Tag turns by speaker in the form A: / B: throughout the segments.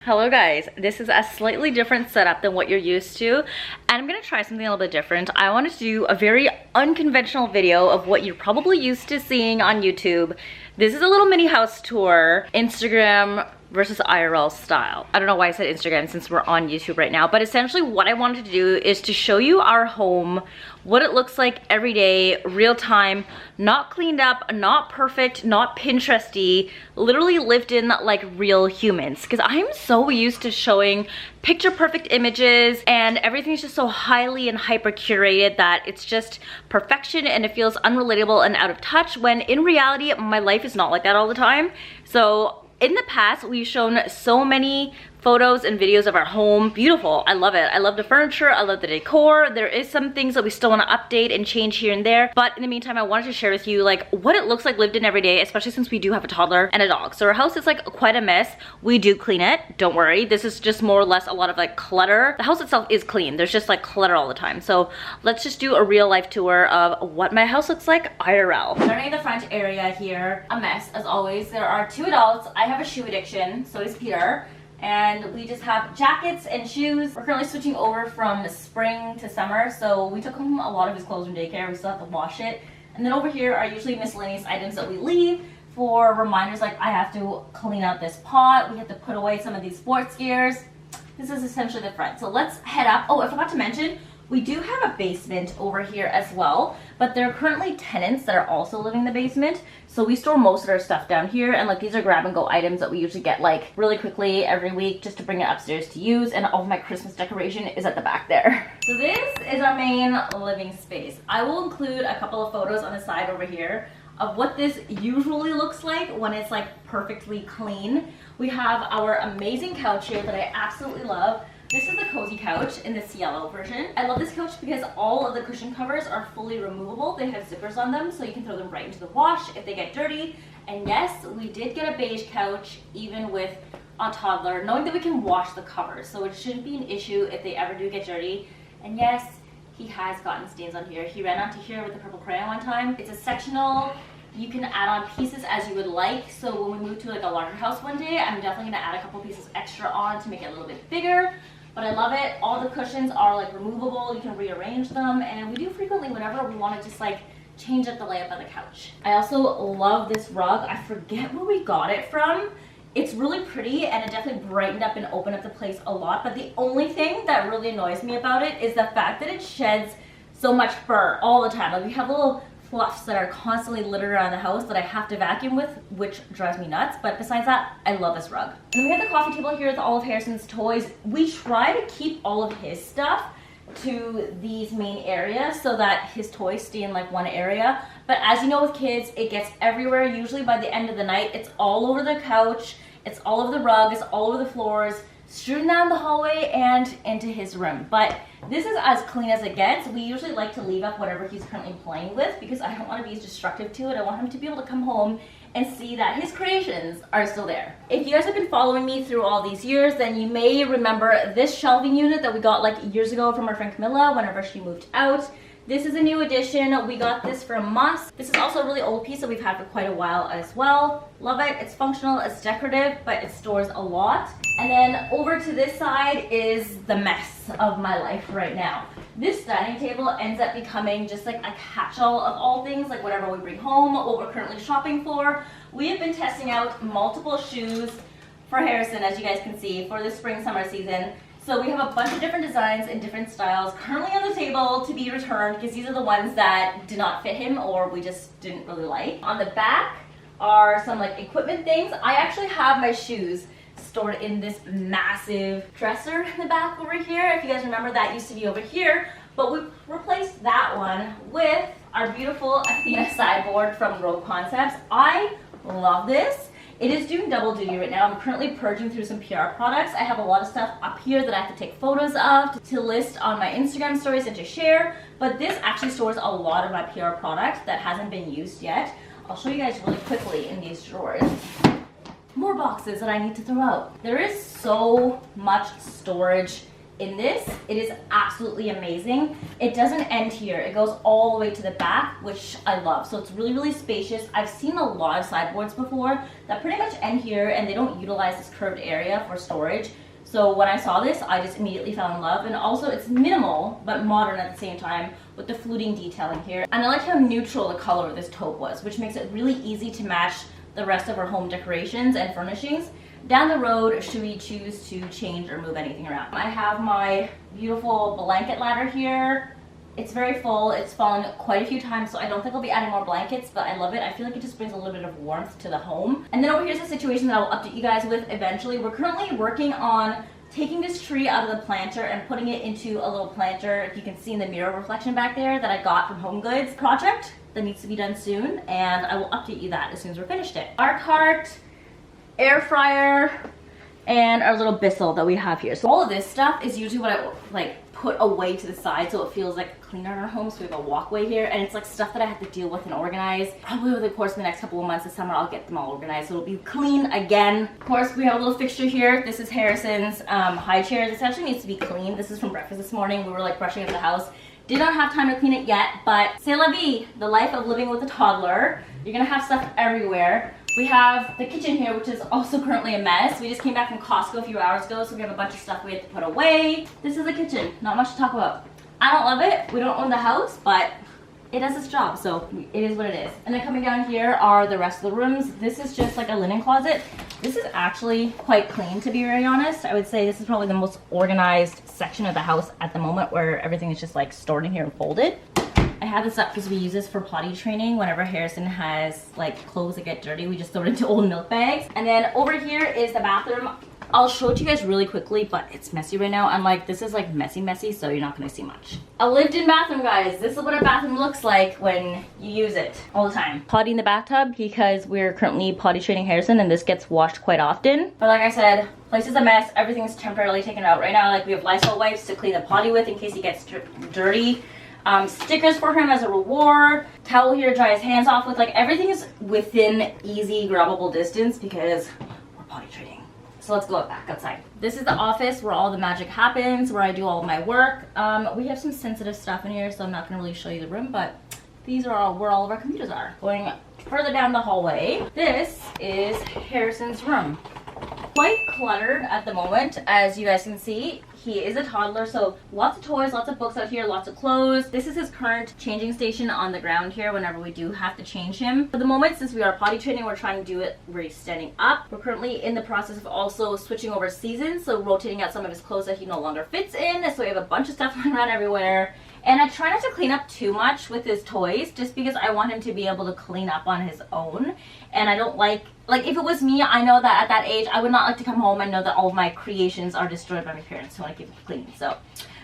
A: Hello guys, this is a slightly different setup than what you're used to, and I'm gonna try something a little bit different. I wanted to do a very unconventional video of what you're probably used to seeing on YouTube. This is a little mini house tour, Instagram versus IRL style. I don't know why I said Instagram since we're on YouTube right now, but essentially what I wanted to do is to show you our home, what it looks like every day, real time, not cleaned up, not perfect, not Pinteresty, literally lived in like real humans. Because I'm so used to showing picture perfect images and everything's just so highly and hyper curated that it's just perfection and it feels unrelatable and out of touch, when in reality my life is not like that all the time. So in the past, we've shown so many photos and videos of our home. Beautiful, I love it. I love the furniture, I love the decor. There is some things that we still want to update and change here and there, but in the meantime, I wanted to share with you like what it looks like lived in every day, especially since we do have a toddler and a dog. So our house is like quite a mess. We do clean it, don't worry. This is just more or less a lot of like clutter. The house itself is clean. There's just like clutter all the time. So let's just do a real life tour of what my house looks like IRL. Starting in the front area here, a mess as always. There are two adults. I have a shoe addiction, so does Peter. And we just have jackets and shoes. We're currently switching over from spring to summer, so we took home a lot of his clothes from daycare. We still have to wash it. And then over here are usually miscellaneous items that we leave for reminders, like I have to clean out this pot, we have to put away some of these sports gears. This is essentially the front. So let's head up. Oh, I forgot to mention, we do have a basement over here as well, but there are currently tenants that are also living in the basement. So we store most of our stuff down here, and like these are grab and go items that we usually get like really quickly every week just to bring it upstairs to use, and all of my Christmas decoration is at the back there. So this is our main living space. I will include a couple of photos on the side over here of what this usually looks like when it's like perfectly clean. We have our amazing couch here that I absolutely love. This is the cozy couch in this yellow version. I love this couch because all of the cushion covers are fully removable. They have zippers on them, so you can throw them right into the wash if they get dirty. And yes, we did get a beige couch, even with a toddler, knowing that we can wash the covers, so it shouldn't be an issue if they ever do get dirty. And yes, he has gotten stains on here. He ran onto here with a purple crayon one time. It's a sectional. You can add on pieces as you would like. So when we move to like a larger house one day, I'm definitely gonna add a couple pieces extra on to make it a little bit bigger. But I love it. All the cushions are like removable. You can rearrange them, and we do frequently whenever we want to just like change up the layout of the couch. I also love this rug. I forget where we got it from. It's really pretty, and it definitely brightened up and opened up the place a lot. But the only thing that really annoys me about it is the fact that it sheds so much fur all the time. Like we have little fluffs that are constantly littered around the house that I have to vacuum with, which drives me nuts. But besides that, I love this rug. And then we have the coffee table here with all of Harrison's toys. We try to keep all of his stuff to these main areas so that his toys stay in like one area. But as you know with kids, it gets everywhere. Usually by the end of the night, it's all over the couch, it's all over the rug, it's all over the floors, strewn down the hallway and into his room. But this is as clean as it gets. We usually like to leave up whatever he's currently playing with because I don't want to be as destructive to it. I want him to be able to come home and see that his creations are still there. If you guys have been following me through all these years, then you may remember this shelving unit that we got like years ago from our friend Camilla whenever she moved out. This is a new addition. We got this from Moss. This is also a really old piece that we've had for quite a while as well. Love it. It's functional, it's decorative, but it stores a lot. And then over to this side is the mess of my life right now. This dining table ends up becoming just like a catch-all of all things, like whatever we bring home, what we're currently shopping for. We have been testing out multiple shoes for Harrison, as you guys can see, for the spring-summer season. So we have a bunch of different designs and different styles currently on the table to be returned because these are the ones that did not fit him or we just didn't really like. On the back are some like equipment things. I actually have my shoes stored in this massive dresser in the back over here. If you guys remember, that used to be over here, but we replaced that one with our beautiful Athena sideboard from Rove Concepts. I love this. It is doing double duty right now. I'm currently purging through some PR products. I have a lot of stuff up here that I have to take photos of to list on my Instagram stories and to share, but this actually stores a lot of my PR product that hasn't been used yet. I'll show you guys really quickly in these drawers. More boxes that I need to throw out. There is so much storage in this. It is absolutely amazing. It doesn't end here. It goes all the way to the back, which I love. So it's really, really spacious. I've seen a lot of sideboards before that pretty much end here and they don't utilize this curved area for storage. So when I saw this, I just immediately fell in love. And also it's minimal, but modern at the same time with the fluting detailing here. And I like how neutral the color of this taupe was, which makes it really easy to match the rest of our home decorations and furnishings. Down the road, should we choose to change or move anything around. I have my beautiful blanket ladder here. It's very full. It's fallen quite a few times, so I don't think I'll be adding more blankets, but I love it. I feel like it just brings a little bit of warmth to the home. And then over here's a situation that I'll update you guys with eventually. We're currently working on taking this tree out of the planter and putting it into a little planter. You can see in the mirror reflection back there that I got from Home Goods. Project that needs to be done soon, and I will update you that as soon as we're finished it. Our cart, air fryer, and our little Bissell that we have here. So all of this stuff is usually what I like put away to the side so it feels like cleaner in our home. So we have a walkway here, and it's like stuff that I have to deal with and organize. Probably over the course of the next couple of months this summer I'll get them all organized so it'll be clean again. Of course we have a little fixture here. This is Harrison's high chair. This actually needs to be cleaned. This is from breakfast this morning. We were like brushing up the house. Did not have time to clean it yet, but c'est la vie, the life of living with a toddler. You're gonna have stuff everywhere. We have the kitchen here, which is also currently a mess. We just came back from Costco a few hours ago, so we have a bunch of stuff we had to put away. This is the kitchen, not much to talk about. I don't love it, we don't own the house, but it does its job, so it is what it is. And then coming down here are the rest of the rooms. This is just like a linen closet. This is actually quite clean, to be very honest. I would say this is probably the most organized section of the house at the moment, where everything is just like stored in here and folded. I have this up because we use this for potty training. Whenever Harrison has like clothes that get dirty, we just throw it into old milk bags. And then over here is the bathroom. I'll show it to you guys really quickly, but it's messy right now. And like, this is like messy, so you're not gonna see much. A lived-in bathroom, guys. This is what a bathroom looks like when you use it all the time. Potty in the bathtub because we're currently potty training Harrison and this gets washed quite often. But like I said, place is a mess. Everything's temporarily taken out right now. Like we have Lysol wipes to clean the potty with in case he gets dirty. Stickers for him as a reward. Towel here to dry his hands off with. Like everything is within easy grabbable distance because we're potty training. So let's go back outside. This is the office where all the magic happens, where I do all of my work. We have some sensitive stuff in here, so I'm not gonna really show you the room, but these are all where all of our computers are. Going further down the hallway, this is Harrison's room. Quite cluttered at the moment, as you guys can see. He is a toddler, so lots of toys, lots of books out here, lots of clothes. This is his current changing station on the ground here whenever we do have to change him. For the moment, since we are potty training, we're trying to do it where he's standing up. We're currently in the process of also switching over seasons, so rotating out some of his clothes that he no longer fits in. So we have a bunch of stuff running around everywhere. And I try not to clean up too much with his toys just because I want him to be able to clean up on his own. And I don't like if it was me, I know that at that age, I would not like to come home and know that all of my creations are destroyed by my parents who want to keep it clean. So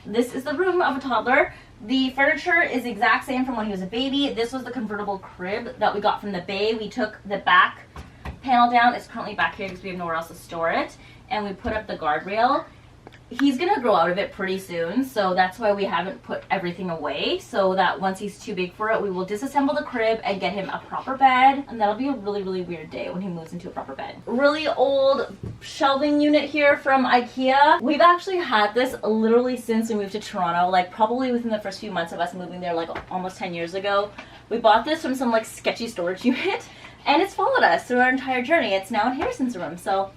A: this is the room of a toddler. The furniture is the exact same from when he was a baby. This was the convertible crib that we got from the Bay. We took the back panel down. It's currently back here because we have nowhere else to store it. And we put up the guardrail. He's gonna grow out of it pretty soon, so that's why we haven't put everything away, so that once he's too big for it, we will disassemble the crib and get him a proper bed, and that'll be a really, really weird day when he moves into a proper bed. Really old shelving unit here from IKEA. We've actually had this literally since we moved to Toronto, like probably within the first few months of us moving there, like almost 10 years ago. We bought this from some like sketchy storage unit, and it's followed us through our entire journey. It's now in Harrison's room, so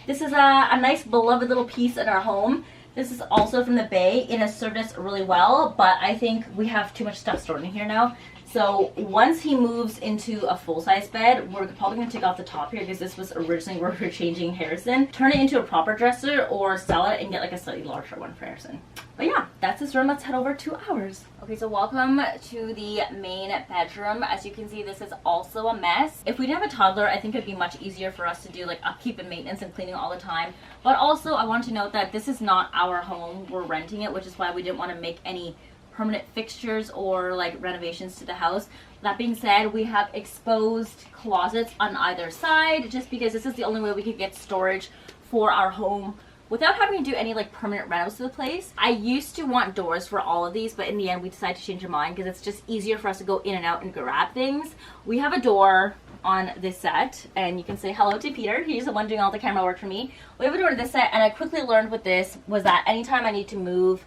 A: this is a nice beloved little piece in our home. This is also from the Bay. It has served us really well, but I think we have too much stuff stored in here now. So once he moves into a full-size bed, we're probably going to take off the top here because this was originally where we were changing Harrison. Turn it into a proper dresser or sell it and get like a slightly larger one for Harrison. But yeah, that's this room. Let's head over to ours. Okay, so welcome to the main bedroom. As you can see, this is also a mess. If we didn't have a toddler, I think it'd be much easier for us to do like upkeep and maintenance and cleaning all the time. But also, I want to note that this is not our home. We're renting it, which is why we didn't want to make any permanent fixtures or like renovations to the house. That being said, we have exposed closets on either side just because this is the only way we could get storage for our home without having to do any like permanent renos to the place. I used to want doors for all of these, but in the end we decided to change our mind because it's just easier for us to go in and out and grab things. We have a door on this set, and you can say hello to Peter. He's the one doing all the camera work for me. We have a door to this set, and I quickly learned with this was that anytime I need to move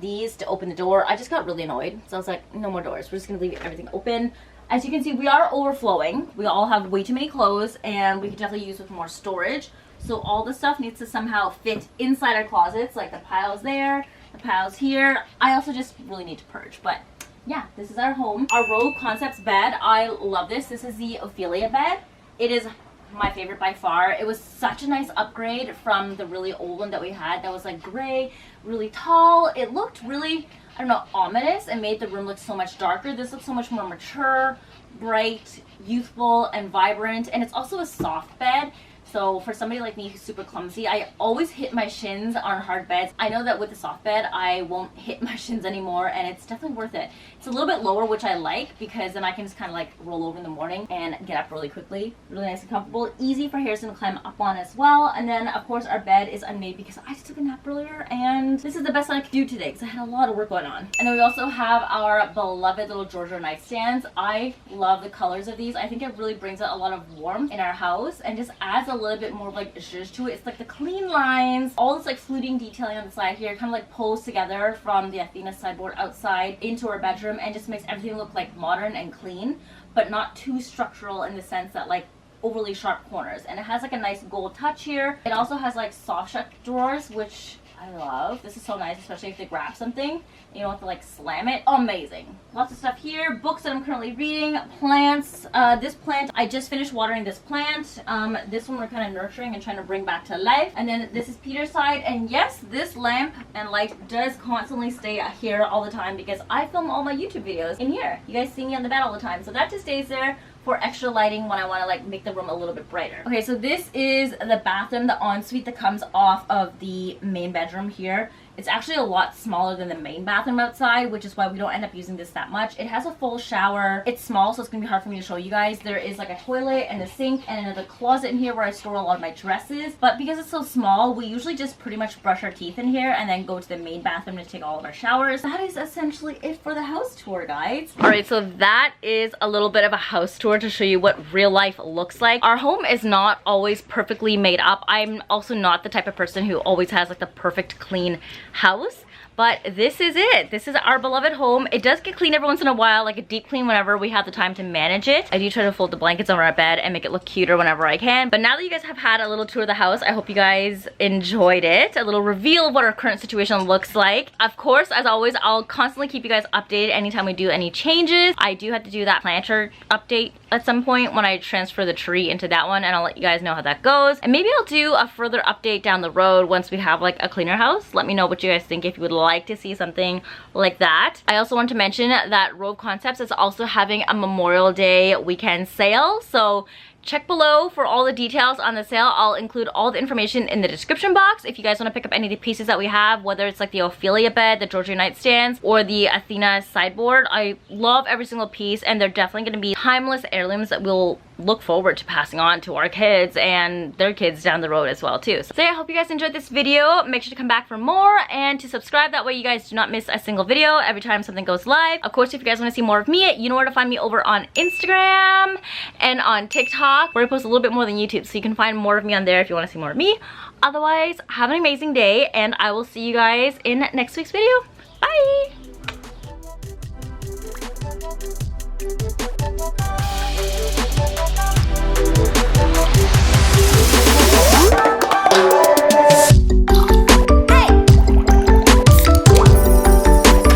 A: these to open the door, I just got really annoyed. So I was like, no more doors. We're just gonna leave everything open. As you can see, we are overflowing. We all have way too many clothes, and we could definitely use with more storage. So all the stuff needs to somehow fit inside our closets, like the piles there, the piles here. I also just really need to purge, but yeah, this is our home. Our Rove Concepts bed, I love this. This is the Ophelia bed. It is my favorite by far. It was such a nice upgrade from the really old one that we had that was like gray, really tall. It looked really, I don't know, ominous, and made the room look so much darker. This looks so much more mature, bright, youthful, and vibrant. And it's also a soft bed. So for somebody like me who's super clumsy, I always hit my shins on hard beds. I know that with the soft bed, I won't hit my shins anymore, and it's definitely worth it. It's a little bit lower, which I like, because then I can just kind of like roll over in the morning and get up really quickly. Really nice and comfortable. Easy for Harrison to climb up on as well. And then of course our bed is unmade because I just took a nap earlier, and this is the best I could do today because I had a lot of work going on. And then we also have our beloved little Georgia nightstands. I love the colors of these. I think it really brings out a lot of warmth in our house and just adds a little bit more of like zhuzh to it. It's like the clean lines, all this like fluting detailing on the side here, kind of like pulls together from the Athena sideboard outside into our bedroom, and just makes everything look like modern and clean, but not too structural in the sense that like overly sharp corners. And it has like a nice gold touch here. It also has like soft shut drawers, which I love. This is so nice, especially if they grab something. You don't have to like slam it. Amazing. Lots of stuff here. Books that I'm currently reading. Plants. This plant, I just finished watering this plant. This one we're kind of nurturing and trying to bring back to life. And then this is Peter's side. And yes, this lamp and light does constantly stay here all the time because I film all my YouTube videos in here. You guys see me on the bed all the time. So that just stays there for extra lighting when I want to like make the room a little bit brighter. Okay, so this is the bathroom, the ensuite that comes off of the main bedroom here. It's actually a lot smaller than the main bathroom outside, which is why we don't end up using this that much. It has a full shower. It's small, so it's gonna be hard for me to show you guys. There is like a toilet and a sink and another closet in here where I store a lot of my dresses. But because it's so small, we usually just pretty much brush our teeth in here and then go to the main bathroom to take all of our showers. That is essentially it for the house tour, guys. All right, so that is a little bit of a house tour to show you what real life looks like. Our home is not always perfectly made up. I'm also not the type of person who always has like the perfect clean house, but this is it. This is our beloved home. It does get clean every once in a while, like a deep clean whenever we have the time to manage it. I do try to fold the blankets over our bed and make it look cuter whenever I can. But now that you guys have had a little tour of the house, I hope you guys enjoyed it. A little reveal of what our current situation looks like. Of course, as always, I'll constantly keep you guys updated anytime we do any changes. I do have to do that planter update at some point when I transfer the tree into that one, and I'll let you guys know how that goes. And maybe I'll do a further update down the road once we have like a cleaner house. Let me know what you guys think if you would like to see something like that. I also want to mention that Rove Concepts is also having a Memorial Day weekend sale, so check below for all the details on the sale. I'll include all the information in the description box if you guys want to pick up any of the pieces that we have, whether it's like the Ophelia bed, the Georgia nightstands, or the Athena sideboard. I love every single piece, and they're definitely going to be timeless heirlooms that we'll look forward to passing on to our kids and their kids down the road as well too. So I hope you guys enjoyed this video. Make sure to come back for more and to subscribe. That way you guys do not miss a single video every time something goes live. Of course, if you guys want to see more of me, you know where to find me over on Instagram and on TikTok, where I post a little bit more than YouTube, so you can find more of me on there if you want to see more of me. Otherwise, have an amazing day, and I will see you guys in next week's video. Bye!